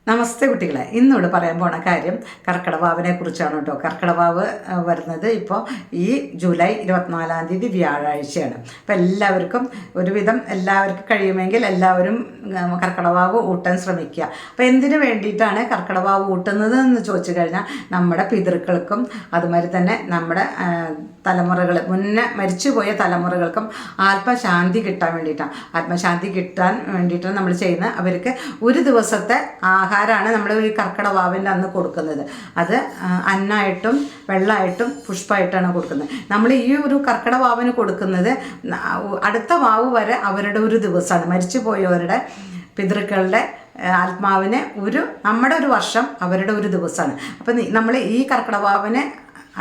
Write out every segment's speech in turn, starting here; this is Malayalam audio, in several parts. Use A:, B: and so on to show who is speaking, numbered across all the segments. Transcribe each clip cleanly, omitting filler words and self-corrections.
A: നമസ്തേ കുട്ടികളെ, ഇന്നിവിടെ പറയാൻ പോണ കാര്യം കർക്കിടവാവിനെ കുറിച്ചാണ് കേട്ടോ. കർക്കിടവാവ് വരുന്നത് ഇപ്പോൾ ഈ ജൂലൈ 24-ാം തീയതി വ്യാഴാഴ്ചയാണ്. അപ്പോൾ എല്ലാവർക്കും ഒരുവിധം എല്ലാവർക്കും കഴിയുമെങ്കിൽ എല്ലാവരും കർക്കിടവാവ് ഊട്ടാൻ ശ്രമിക്കുക. അപ്പോൾ എന്തിനു വേണ്ടിയിട്ടാണ് കർക്കിടവാവ് ഊട്ടുന്നത് എന്ന് ചോദിച്ചു കഴിഞ്ഞാൽ നമ്മുടെ പിതൃക്കൾക്കും അതുമാതിരി തന്നെ നമ്മുടെ തലമുറകൾ മുന്നേ മരിച്ചുപോയ തലമുറകൾക്കും ആത്മശാന്തി കിട്ടാൻ വേണ്ടിയിട്ടാണ്. ആത്മശാന്തി കിട്ടാൻ വേണ്ടിയിട്ടാണ് നമ്മൾ ചെയ്യുന്നത്. അവർക്ക് ഒരു ദിവസത്തെ ആഹാരമാണ് നമ്മൾ ഈ കർക്കിടവാവിൻ്റെ അന്ന് കൊടുക്കുന്നത്. അത് അന്നമായിട്ടും വെള്ളമായിട്ടും പുഷ്പമായിട്ടാണ് കൊടുക്കുന്നത്. നമ്മൾ ഈ ഒരു കർക്കിടവാവിന് കൊടുക്കുന്നത് അടുത്ത വാവ് വരെ അവരുടെ ഒരു ദിവസമാണ്. മരിച്ചു പോയവരുടെ പിതൃക്കളുടെ ആത്മാവിന് നമ്മുടെ ഒരു വർഷം അവരുടെ ഒരു ദിവസമാണ്. അപ്പം നമ്മൾ ഈ കർക്കിടവാവിന്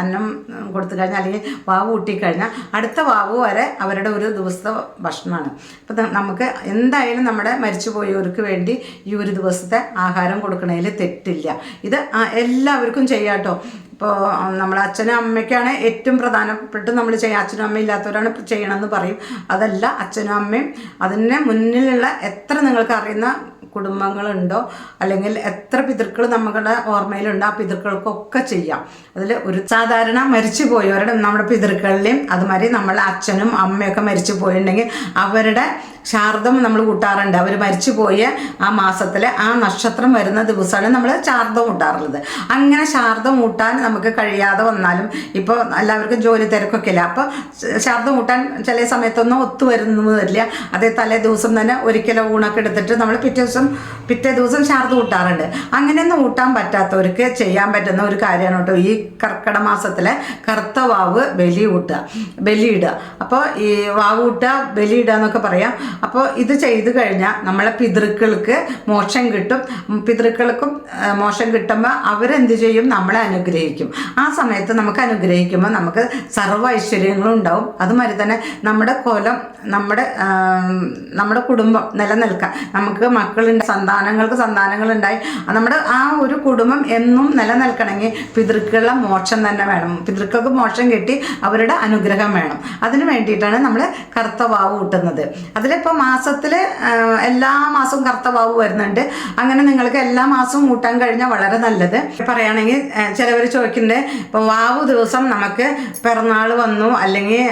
A: അന്നം കൊടുത്തു കഴിഞ്ഞാൽ അല്ലെങ്കിൽ വാവ് ഊട്ടിക്കഴിഞ്ഞാൽ അടുത്ത വാവ് വരെ അവരുടെ ഒരു ദിവസത്തെ ഭക്ഷണമാണ്. അപ്പം നമുക്ക് എന്തായാലും നമ്മുടെ മരിച്ചുപോയവർക്ക് വേണ്ടി ഈ ഒരു ദിവസത്തെ ആഹാരം കൊടുക്കണതിൽ തെറ്റില്ല. ഇത് എല്ലാവർക്കും ചെയ്യാം കേട്ടോ. ഇപ്പോൾ നമ്മളെ അച്ഛനും അമ്മയ്ക്കാണ് ഏറ്റവും പ്രധാനപ്പെട്ട് നമ്മൾ ചെയ്യുക. അച്ഛനും അമ്മയും ഇല്ലാത്തവരാണ് ചെയ്യണമെന്ന് പറയും. അതല്ല, അച്ഛനും അമ്മയും അതിന് മുന്നിലുള്ള എത്ര നിങ്ങൾക്ക് അറിയുന്ന കുടുംബങ്ങളുണ്ടോ അല്ലെങ്കിൽ എത്ര പിതൃക്കൾ നമ്മുടെ ഓർമ്മയിലുണ്ടോ ആ പിതൃക്കൾക്കൊക്കെ ചെയ്യാം. അതിൽ ഒരു സാധാരണ മരിച്ചു പോയവരുടെ നമ്മുടെ പിതൃക്കളിലെയും അതുമാതിരി നമ്മളെ അച്ഛനും അമ്മയൊക്കെ മരിച്ചു പോയിട്ടുണ്ടെങ്കിൽ അവരുടെ ശാർദം നമ്മൾ കൂട്ടാറുണ്ട്. അവർ മരിച്ചു പോയ ആ മാസത്തിലെ ആ നക്ഷത്രം വരുന്ന ദിവസമാണ് നമ്മൾ ശാർദം കൂട്ടാറുള്ളത്. അങ്ങനെ ശാർദം കൂട്ടാൻ നമുക്ക് കഴിയാതെ വന്നാലും ഇപ്പോൾ എല്ലാവർക്കും ജോലി തിരക്കൊക്കെ ഇല്ല. അപ്പോൾ ശാർദം കൂട്ടാൻ ചില സമയത്തൊന്നും ഒത്തു വരുന്നില്ല. അതേ തലേ ദിവസം തന്നെ ഒരിക്കലും ഊണൊക്കെ എടുത്തിട്ട് നമ്മൾ പിറ്റേ ദിവസം ശാർദം കൂട്ടാറുണ്ട്. അങ്ങനെയൊന്നും കൂട്ടാൻ പറ്റാത്തവർക്ക് ചെയ്യാൻ പറ്റുന്ന ഒരു കാര്യമാണ് കേട്ടോ ഈ കർക്കിടക മാസത്തിലെ കറുത്ത വാവ് ബലിയിടുക. അപ്പോൾ ഈ വാവ് കൂട്ടുക ബലിയിടുക എന്നൊക്കെ പറയാം. അപ്പോൾ ഇത് ചെയ്തു കഴിഞ്ഞാൽ നമ്മളെ പിതൃക്കൾക്ക് മോക്ഷം കിട്ടും. പിതൃക്കൾക്കും മോക്ഷം കിട്ടുമ്പോൾ അവരെന്ത് ചെയ്യും? നമ്മളെ അനുഗ്രഹിക്കും. ആ സമയത്ത് നമുക്ക് അനുഗ്രഹിക്കുമ്പോൾ നമുക്ക് സർവ്വ ഐശ്വര്യങ്ങളും ഉണ്ടാവും. അതുമാതിരി തന്നെ നമ്മുടെ കൊലം നമ്മുടെ കുടുംബം നിലനിൽക്കാൻ, നമുക്ക് മക്കളുണ്ട്, സന്താനങ്ങൾക്ക് സന്താനങ്ങളുണ്ടായി നമ്മുടെ ആ ഒരു കുടുംബം എന്നും നിലനിൽക്കണമെങ്കിൽ പിതൃക്കളുടെ മോക്ഷം തന്നെ വേണം. പിതൃക്കൾക്ക് മോക്ഷം കിട്ടി അവരുടെ അനുഗ്രഹം വേണം. അതിന് വേണ്ടിയിട്ടാണ് നമ്മൾ കറുത്ത വാവ് കൂട്ടുന്നത്. അതിലിപ്പോൾ മാസത്തിൽ എല്ലാ മാസവും കറുത്ത വാവ് വരുന്നുണ്ട്. അങ്ങനെ നിങ്ങൾക്ക് എല്ലാ മാസവും കൂട്ടാൻ കഴിഞ്ഞാൽ വളരെ നല്ലത്. പറയുകയാണെങ്കിൽ ചിലവർ ചോദിക്കുന്നുണ്ട്, ഇപ്പോൾ വാവ് ദിവസം നമുക്ക് പിറന്നാൾ വന്നു അല്ലെങ്കിൽ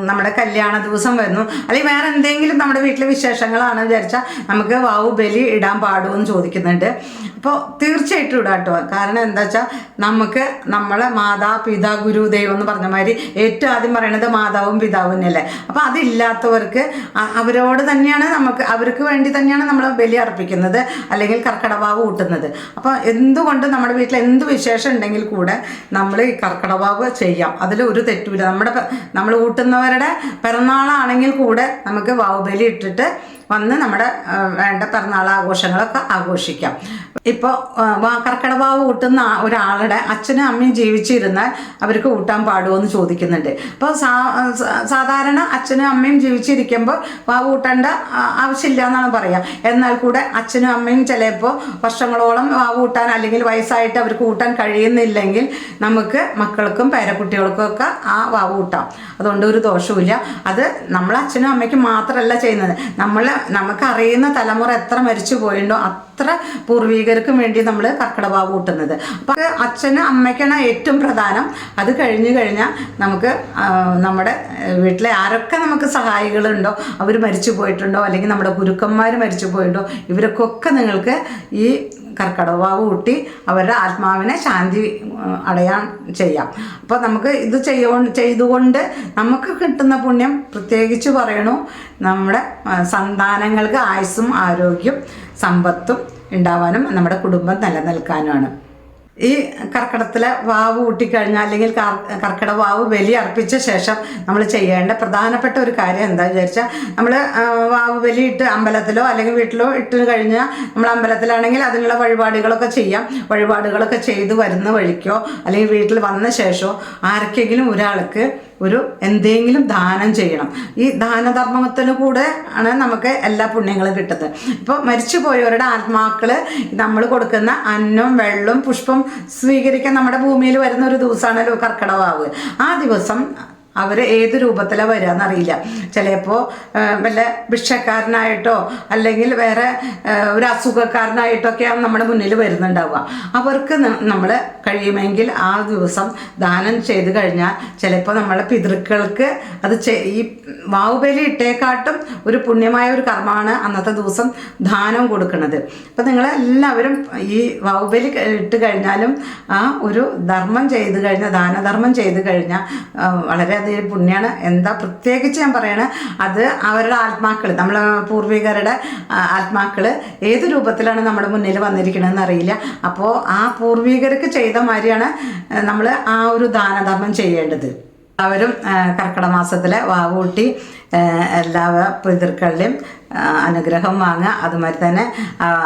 A: നമ്മുടെ കല്യാണ ദിവസം വരുന്നു അല്ലെങ്കിൽ വേറെ എന്തെങ്കിലും നമ്മുടെ വീട്ടിലെ വിശേഷങ്ങളാണ് വിചാരിച്ചാൽ നമുക്ക് വാവ് ബലി ഇടാൻ പാടുമെന്ന് ചോദിക്കുന്നുണ്ട്. അപ്പോൾ തീർച്ചയായിട്ടും ഇടാം കേട്ടോ. കാരണം എന്താ വെച്ചാൽ നമുക്ക് നമ്മളെ മാതാ പിതാ ഗുരു ദൈവം എന്ന് പറഞ്ഞ മാതിരി ഏറ്റവും ആദ്യം പറയണത് മാതാവും പിതാവും അല്ലേ. അപ്പോൾ അതില്ലാത്തവർക്ക് അവരോട് തന്നെയാണ് അവർക്ക് വേണ്ടി തന്നെയാണ് നമ്മൾ ബലി അർപ്പിക്കുന്നത് അല്ലെങ്കിൽ കർക്കിടവാവ് കൂട്ടുന്നത്. അപ്പോൾ എന്തുകൊണ്ട് നമ്മുടെ വീട്ടിൽ എന്ത് വിശേഷം ഉണ്ടെങ്കിൽ കൂടെ നമ്മൾ ഈ കർക്കിടവാവ് ചെയ്യാം. അതിൽ ഒരു തെറ്റുമില്ല. നമ്മൾ കൂട്ടുന്നവരുടെ പിറന്നാളാണെങ്കിൽ കൂടെ നമുക്ക് വാവ് ബലി ഇട്ടിട്ട് വന്ന് നമ്മുടെ വേണ്ട പിറന്നാൾ ആഘോഷങ്ങളൊക്കെ ആഘോഷിക്കാം. ഇപ്പോൾ കർക്കിടവാവ് കൂട്ടുന്ന ഒരാളുടെ അച്ഛനും അമ്മയും ജീവിച്ചിരുന്നാൽ അവർക്ക് കൂട്ടാൻ പാടുമോ എന്ന് ചോദിക്കുന്നുണ്ട്. അപ്പോൾ സാധാരണ അച്ഛനും അമ്മയും ജീവിച്ചിരിക്കുമ്പോൾ വാവ് കൂട്ടേണ്ട ആവശ്യമില്ല എന്നാണ് പറയുക. എന്നാൽ കൂടെ അച്ഛനും അമ്മയും ചിലപ്പോൾ വർഷങ്ങളോളം വാവ് കൂട്ടാൻ അല്ലെങ്കിൽ വയസ്സായിട്ട് അവർക്ക് കൂട്ടാൻ കഴിയുന്നില്ലെങ്കിൽ നമുക്ക് മക്കൾക്കും പേരക്കുട്ടികൾക്കും ഒക്കെ ആ വാവ് കൂട്ടാം. അതുകൊണ്ട് ഒരു ദോഷവുമില്ല. അത് നമ്മൾ അച്ഛനും അമ്മയ്ക്കും മാത്രമല്ല ചെയ്യുന്നത്. നമുക്കറിയുന്ന തലമുറ എത്ര മരിച്ചു പോയിട്ടുണ്ടോ അത്ര പൂർവികർക്കും വേണ്ടി നമ്മൾ കർക്കിടവാവ് കൂട്ടുന്നത്. അപ്പോൾ അച്ഛനും അമ്മയ്ക്കാണ് ഏറ്റവും പ്രധാനം. അത് കഴിഞ്ഞാൽ നമുക്ക് നമ്മുടെ വീട്ടിലെ ആരൊക്കെ നമുക്ക് സഹായികളുണ്ടോ, അവർ മരിച്ചു പോയിട്ടുണ്ടോ അല്ലെങ്കിൽ നമ്മുടെ ഗുരുക്കന്മാർ മരിച്ചു പോയിട്ടുണ്ടോ, ഇവർക്കൊക്കെ നിങ്ങൾക്ക് ഈ കർക്കിടവാവ് കൂട്ടി അവരുടെ ആത്മാവിനെ ശാന്തി അടയാൻ ചെയ്യാം. അപ്പോൾ നമുക്ക് ഇത് ചെയ്തുകൊണ്ട് നമുക്ക് കിട്ടുന്ന പുണ്യം പ്രത്യേകിച്ച് പറയണു, നമ്മുടെ സന്താനങ്ങൾക്ക് ആയുസ്സും ആരോഗ്യം സമ്പത്തും ഉണ്ടാവാനും നമ്മുടെ കുടുംബം നിലനിൽക്കാനുമാണ്. ഈ കർക്കിടത്തിലെ വാവ് കൂട്ടിക്കഴിഞ്ഞാൽ അല്ലെങ്കിൽ കർക്കിട വാവ് ബലി അർപ്പിച്ച ശേഷം നമ്മൾ ചെയ്യേണ്ട പ്രധാനപ്പെട്ട ഒരു കാര്യം എന്താ വിചാരിച്ചാൽ, നമ്മൾ വാവ് ബലി ഇട്ട് അമ്പലത്തിലോ അല്ലെങ്കിൽ വീട്ടിലോ ഇട്ട് കഴിഞ്ഞാൽ നമ്മൾ അമ്പലത്തിലാണെങ്കിൽ അതിനുള്ള വഴിപാടുകളൊക്കെ ചെയ്യാം. വഴിപാടുകളൊക്കെ ചെയ്ത് വരുന്ന വഴിക്കോ അല്ലെങ്കിൽ വീട്ടിൽ വന്ന ശേഷമോ ആർക്കെങ്കിലും ഒരാൾക്ക് എന്തെങ്കിലും ദാനം ചെയ്യണം. ഈ ദാനധർമ്മത്തിന് കൂടെ ആണ് നമുക്ക് എല്ലാ പുണ്യങ്ങളും കിട്ടുന്നത്. ഇപ്പോൾ മരിച്ചു പോയവരുടെ ആത്മാക്കൾ നമ്മൾ കൊടുക്കുന്ന അന്നവും വെള്ളവും പുഷ്പം സ്വീകരിക്കാൻ നമ്മുടെ ഭൂമിയിൽ വരുന്ന ഒരു ദിവസമാണല്ലോ കർക്കിടവാവ്. ആ ദിവസം അവർ ഏത് രൂപത്തിലാണ് വരിക എന്നറിയില്ല. ചിലപ്പോൾ വല്ല ഭിക്ഷക്കാരനായിട്ടോ അല്ലെങ്കിൽ വേറെ ഒരു അസുഖക്കാരനായിട്ടൊക്കെയാണ് നമ്മുടെ മുന്നിൽ വരുന്നുണ്ടാവുക. അവർക്ക് നമ്മൾ കഴിയുമെങ്കിൽ ആ ദിവസം ദാനം ചെയ്ത് കഴിഞ്ഞാൽ ചിലപ്പോൾ നമ്മളെ പിതൃക്കൾക്ക് അത് ഈ വാവുബലി ഇട്ടേക്കാട്ടും ഒരു പുണ്യമായ ഒരു കർമ്മമാണ് അന്നത്തെ ദിവസം ദാനം കൊടുക്കുന്നത്. അപ്പം നിങ്ങളെല്ലാവരും ഈ വാവുബലി ഇട്ട് കഴിഞ്ഞാലും ആ ഒരു ധർമ്മം ചെയ്ത് കഴിഞ്ഞാൽ, ദാനധർമ്മം ചെയ്ത് കഴിഞ്ഞാൽ വളരെയധികം പുണ്യമാണ്. എന്താ പ്രത്യേകിച്ച് ഞാൻ പറയണേ, അത് അവരുടെ ആത്മാക്കൾ, നമ്മളെ പൂർവികരുടെ ആത്മാക്കൾ ഏത് രൂപത്തിലാണ് നമ്മുടെ മുന്നിൽ വന്നിരിക്കണമെന്ന് അറിയില്ല. അപ്പോൾ ആ പൂർവികർക്ക് ചെയ്ത മാതിരിയാണ് നമ്മൾ ആ ഒരു ദാനധർമ്മം ചെയ്യേണ്ടത്. അവരും കർക്കിടക മാസത്തിലെ വാവൂട്ടി എല്ലാ പിതൃക്കളുടെയും അനുഗ്രഹം വാങ്ങുക. അതുമാതിരി തന്നെ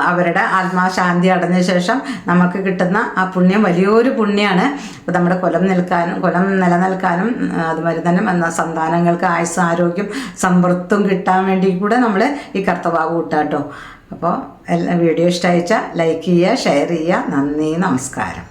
A: അവരുടെ ആത്മാശാന്തി അടഞ്ഞ ശേഷം നമുക്ക് കിട്ടുന്ന ആ പുണ്യം വലിയൊരു പുണ്യമാണ്. അപ്പോൾ നമ്മുടെ കുലം നിലനിൽക്കാനും അതുമാതിരി തന്നെ സന്താനങ്ങൾക്ക് ആയുസ്, ആരോഗ്യം, സമ്പത്തും കിട്ടാൻ വേണ്ടി കൂടെ നമ്മൾ ഈ കറുത്തവാവ് കൂട്ടാട്ടോ. അപ്പോൾ വീഡിയോ ഇഷ്ടമായിച്ചാൽ ലൈക്ക് ചെയ്യുക, ഷെയർ ചെയ്യുക. നന്ദി, നമസ്കാരം.